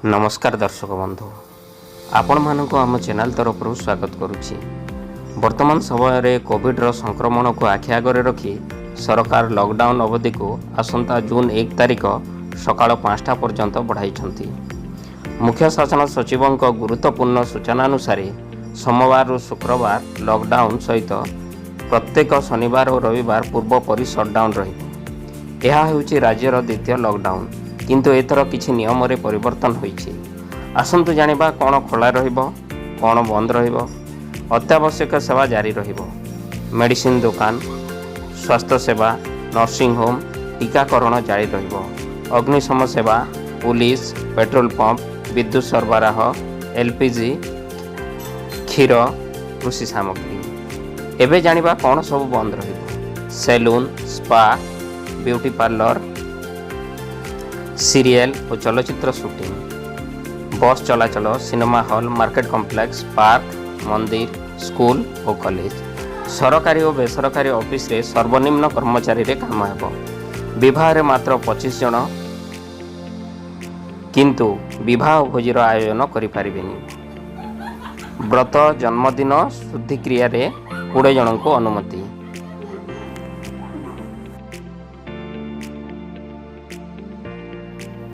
नमस्कार दर्शक बंधु आपण मानक आम चैनल तरफ स्वागत करुच्ची। वर्तमान समय कोविड संक्रमण को आखि आगे रखी सरकार लॉकडाउन अवधि को आसंता जून 1 तारिख सकाळ 5टा पर्यंत बढ़ाई। मुख्य शासन सचिव गुरुत्वपूर्ण सूचना अनुसार सोमवार और शुक्रवार लॉकडाउन सहित प्रत्येक शनिवार और रविवार पूर्व परि शटडाउन रही। यह होची राज्यर द्वितीय लॉकडाउन, किंतु एथर किछि नियम रे परिवर्तन होईछि। आसंतु जानिबा कोन खोला रहिबो कोन बंद रहिबो। अत्यावश्यक सेवा जारी रहिबो। मेडिसिन दुकान, स्वास्थ्य सेवा, नर्सिंग होम, टीकाकरण जारी रहिबो। अग्निशम सेवा, पुलिस, पेट्रोल पंप, विद्युत सरबराह, एलपीजी, क्षीर, कृषि सामग्री। एबे जानिबा कोन सब बंद रहिबो। Salon, spa, beauty parlour, serial और चलचित्र शूटिंग, बस चलाचल, cinema hall, market complex, park, मंदिर, स्कूल और कॉलेज, सरकारी और बेसरकारी ऑफिस रे सर्वनिम्न कर्मचारी रे काम हेबो। विवाह रे मात्र 25 जन, किंतु विवाह भोजीर आयोजन करि पारिबेनी। व्रत, जन्मदिन, शुद्धि क्रिया रे 20 जन को अनुमति।